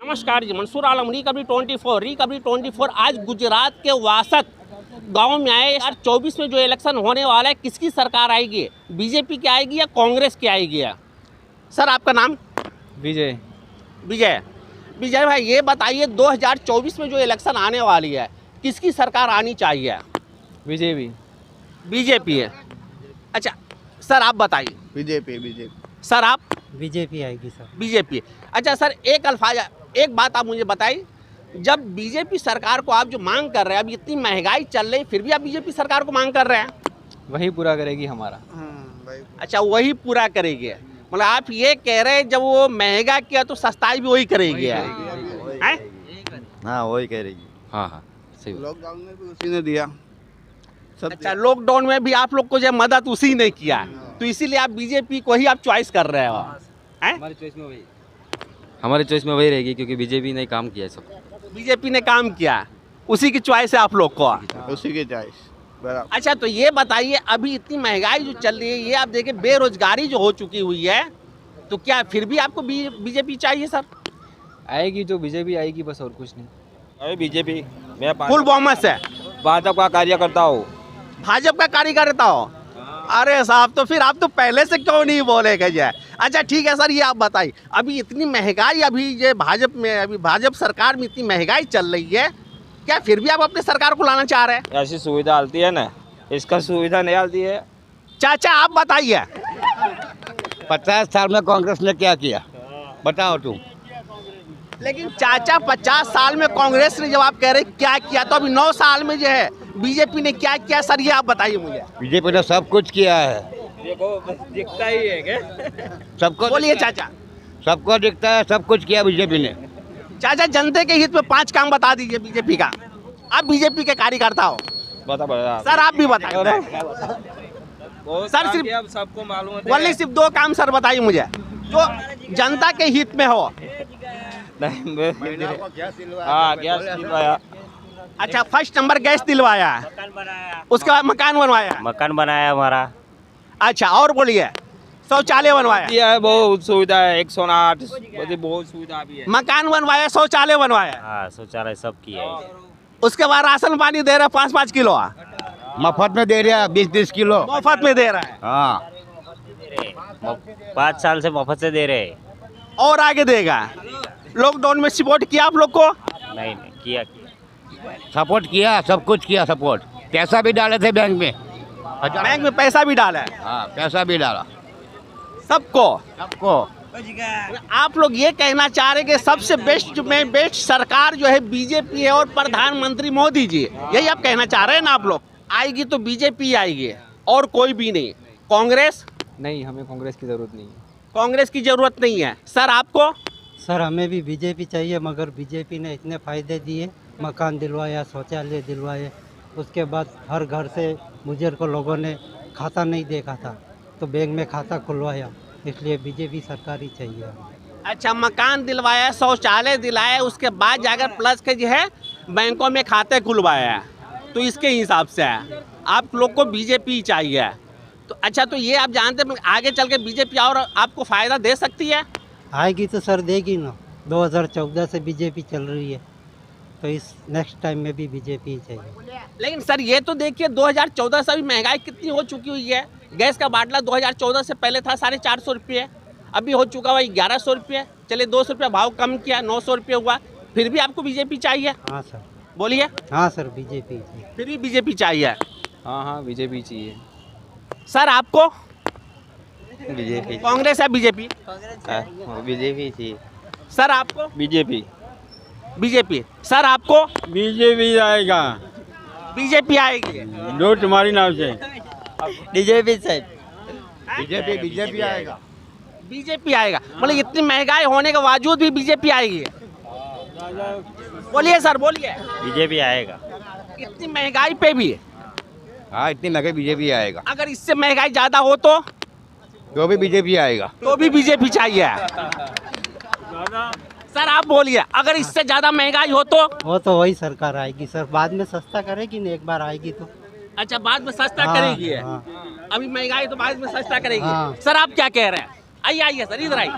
नमस्कार जी, मंसूर आलम, रिकवरी 24 आज गुजरात के वासक गांव में आए। 2024 में जो इलेक्शन होने वाला है, किसकी सरकार आएगी? बीजेपी की आएगी या कांग्रेस की आएगी? सर आपका नाम? विजय विजय भाई, ये बताइए 2024 में जो इलेक्शन आने वाली है, किसकी सरकार आनी चाहिए? बीजेपी है। अच्छा सर आप बताइए। बीजेपी। सर आप? बीजेपी आएगी सर। बीजेपी। अच्छा सर, एक बात आप मुझे बताइए, जब बीजेपी सरकार को आप जो मांग कर रहे हैं, अभी इतनी महंगाई चल रही, फिर भी आप बीजेपी सरकार को मांग कर रहे हैं? वही पूरा करेगी हमारा। अच्छा, वही पूरा करेगी, मतलब आप ये कह रहे हैं जब वो महंगा किया तो सस्ताई भी वही करेगी हैं? हाँ वही करेगी। हाँ सही। लॉकडाउन में भी उसी ने दिया सब। अच्छा, लॉकडाउन में भी आप लोग को जो मदद उसी ने किया, तो इसीलिए आप बीजेपी को ही आप चॉइस कर रहे हो? हमारी चॉइस में वही रहेगी, क्योंकि बीजेपी ने काम किया है सब। बीजेपी ने काम किया, उसी की चॉइस है आप लोग को? उसी की चॉइस बराबर। अच्छा, तो ये बताइए, अभी इतनी महंगाई जो चल रही है, ये आप देखें, बेरोजगारी जो हो चुकी हुई है, तो क्या फिर भी आपको बीजेपी चाहिए? सर आएगी तो बीजेपी आएगी, बस और कुछ नहीं। अरे बीजेपी, मैं फुल बहुमत से भाजपा का कार्यकर्ता हूँ। भाजपा का कार्यकर्ता हो? अरे साहब, तो फिर आप तो पहले से क्यों नहीं बोले जाए? अच्छा ठीक है सर, ये आप बताइए, अभी इतनी महंगाई, अभी ये भाजपा सरकार में इतनी महंगाई चल रही है, क्या फिर भी आप अपने सरकार को लाना चाह रहे हैं? ऐसी सुविधा आती है ना, इसका सुविधा नहीं आती है। चाचा आप बताइए। 50 साल में कांग्रेस ने क्या किया बताओ तुम। लेकिन चाचा 50 साल में कांग्रेस ने, जब आप कह रहे क्या किया, तो अभी 9 साल में जो है बीजेपी ने क्या किया? सर ये आप बताइए मुझे। बीजेपी ने सब कुछ किया है। देखो बस दिखता ही है क्या? सबको बोलिए चाचा। सबको दिखता है, सब कुछ किया बीजेपी ने। चाचा, जनता के हित में 5 काम बता दीजिए बीजेपी का। आप बीजेपी के कार्यकर्ता हो, बता सर आप भी बताइए। सर सिर्फ सबको मालूम है। ओनली सिर्फ 2 काम सर बताइए मुझे, जो जनता के हित में हो। हाँ, गैस दिलवाया। अच्छा, फर्स्ट नंबर गैस दिलवाया, उसके बाद मकान बनवाया हमारा। अच्छा, और बोलिए। शौचालय बनवाया? दिया है, बहुत सुविधा है। 108 बहुत सुविधा भी है। मकान बनवाया, शौचालय बनवाया। हाँ, शौचालय सब किया है। उसके बाद राशन पानी दे रहा 5-5 किलो मफत में दे रहा है, 20-20 किलो मुफ्त में दे रहा है। हाँ 5 साल से मुफ्त से दे रहे। और आगे देगा। लॉकडाउन में सपोर्ट किया आप लोग को? नहीं किया। सपोर्ट किया, सब कुछ किया सपोर्ट। पैसा भी डाले थे बैंक में। बैंक में पैसा भी डाला है? हाँ पैसा भी डाला सबको। आप लोग ये कहना चाह रहे कि सबसे बेस्ट सरकार जो है बीजेपी है, और प्रधानमंत्री मोदी जी, यही आप कहना चाह रहे हैं ना? आप लोग आएगी तो बीजेपी आएगी और कोई भी नहीं? कांग्रेस नहीं, हमें कांग्रेस की जरूरत नहीं है। कांग्रेस की जरूरत नहीं है। सर आपको? सर हमें भी बीजेपी चाहिए, मगर बीजेपी ने इतने फायदे दिए, मकान दिलवाया, शौचालय दिलवाए, उसके बाद हर घर से बुजुर्ग को लोगों ने खाता नहीं देखा था तो बैंक में खाता खुलवाया, इसलिए बीजेपी सरकार ही चाहिए। अच्छा, मकान दिलवाया, शौचालय दिलाया, उसके बाद जाकर प्लस के जो है बैंकों में खाते खुलवाया, तो इसके हिसाब से है आप लोग को बीजेपी चाहिए। तो अच्छा, तो ये आप जानते हैं आगे चल के बीजेपी और आपको फ़ायदा दे सकती है? आएगी तो सर देगी ना। 2014 से बीजेपी चल रही है, तो इस नेक्स्ट टाइम में भी बीजेपी ही चाहिए। लेकिन सर ये तो देखिए, 2014 से अभी महंगाई कितनी हो चुकी हुई है। गैस का बाटला 2014 से पहले था 450 रुपये, अभी हो चुका हुआ 1100 रुपये। चलिए 200 रुपये भाव कम किया, 900 रुपये हुआ, फिर भी आपको बीजेपी चाहिए? हाँ सर। बोलिए। हाँ सर, बीजेपी फिर भी बीजेपी चाहिए? हाँ बीजेपी चाहिए। सर आपको? बीजेपी। कांग्रेस है बीजेपी? बीजेपी थी। सर आपको? बीजेपी। सर आपको? बीजेपी आएगा, बीजेपी आएगी। जो तुम्हारी नाम से बीजेपी से बीजेपी आएगा। बीजेपी आएगा, मतलब इतनी महंगाई होने के बावजूद भी बीजेपी आएगी? बोलिए सर, बोलिए। बीजेपी आएगा। इतनी महंगाई पे भी? हाँ इतनी महंगाई बीजेपी आएगा। अगर इससे महंगाई ज्यादा हो तो भी बीजेपी आएगा। तो भी बीजेपी चाहिए? सर आप बोलिए, अगर इससे ज्यादा महंगाई हो तो? वो तो वही सरकार आएगी सर, बाद में सस्ता करेगी ना, एक बार आएगी तो। अच्छा, बाद में सस्ता हाँ, करेगी? हाँ। अभी महंगाई तो बाद में सस्ता करेगी। हाँ। सर आप क्या कह रहे हैं? आइए सर, इधर आइए।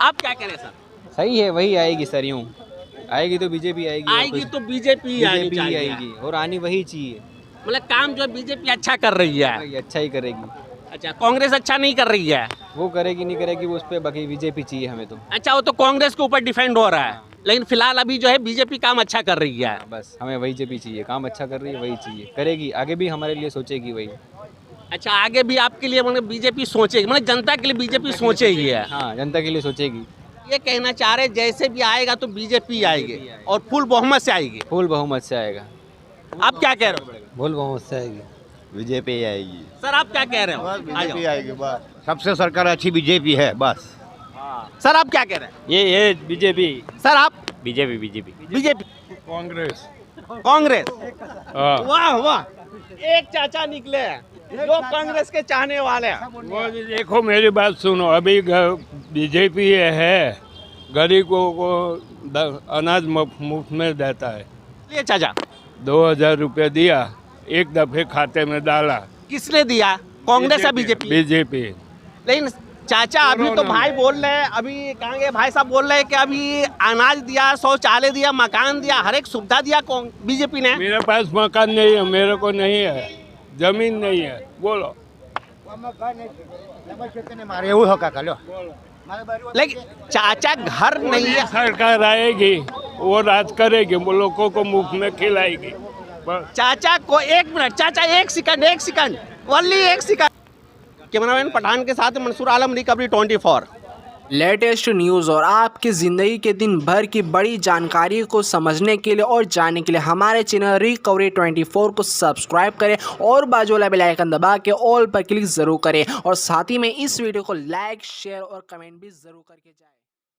आप क्या कह रहे हैं सर? सही है, वही आएगी सर। यूँ आएगी तो बीजेपी आएगी, और आएगी कुछ- तो बीजेपी ही आनी बीजेपी ही चाहिए। आएगी, और आनी वही चाहिए, मतलब काम जो है बीजेपी अच्छा कर रही है। वही अच्छा ही करेगी। अच्छा, कांग्रेस अच्छा नहीं कर रही है। वो करेगी नहीं करेगी वो उस पर, बाकी बीजेपी चाहिए हमें तो। अच्छा, वो तो कांग्रेस के ऊपर डिफेंड हो रहा है, लेकिन फिलहाल अभी जो है बीजेपी काम अच्छा कर रही है। बस हमें वही बीजेपी चाहिए, काम अच्छा कर रही है, वही चाहिए, करेगी आगे भी हमारे लिए, सोचेगी वही। अच्छा, आगे भी आपके लिए मतलब बीजेपी सोचेगी, मतलब जनता के लिए बीजेपी सोचेगी है। हाँ, जनता के लिए सोचेगी। ये कहना चाह रहे जैसे भी आएगा तो बीजेपी आएगी और फुल बहुमत से आएगी। फुल बहुमत से आएगा। आप क्या कह रहे हो? भूल बहुमत से आएगी। बीजेपी आएगी। सर आप क्या कह रहे हो? आ बीजेपी जाओ। आएगी बस। सबसे सरकार अच्छी बीजेपी है बस। सर आप क्या कह रहे हैं? ये बीजेपी। सर आप? BJP BJP, Congress. कांग्रेस। वाह वाह, एक चाचा निकले हैं जो कांग्रेस के चाहने वाले हैं। वो देखो मेरी बात सुनो, अभी बीजेपी है, गरीबों को अनाज मुफ्त में देता है। ये चाचा 2000 रुपये दिया, एक दफे खाते में डाला। किसने दिया, कांग्रेस या बीजेपी? बीजेपी। लेकिन चाचा अभी तो भाई बोल रहे हैं, अभी कहेंगे भाई साहब बोल रहे हैं कि अभी अनाज दिया, शौचालय दिया, मकान दिया, हर एक सुविधा दिया बीजेपी ने। मेरे पास मकान नहीं है, मेरे को नहीं है, जमीन नहीं है, बोलो। मारे वो होगा कलो। लेकिन चाचा घर नहीं है। सरकार आएगी, वो राज करेगी, वो लोगों को मुफ्त में खिलाएगी बस। चाचा को एक मिनट, चाचा एक सेकंड, ओनली एक सेकंड। कैमरामैन पठान के साथ Mansoor Alam, recovery 24। Latest news और आपकी ज़िंदगी के दिन भर की बड़ी जानकारी को समझने के लिए और जानने के लिए हमारे चैनल रिकवरी 24 को सब्सक्राइब करें और बाजू वाला बेल आइकन दबा के ऑल पर क्लिक ज़रूर करें, और साथ ही में इस वीडियो को लाइक, शेयर और कमेंट भी ज़रूर करके जाएं।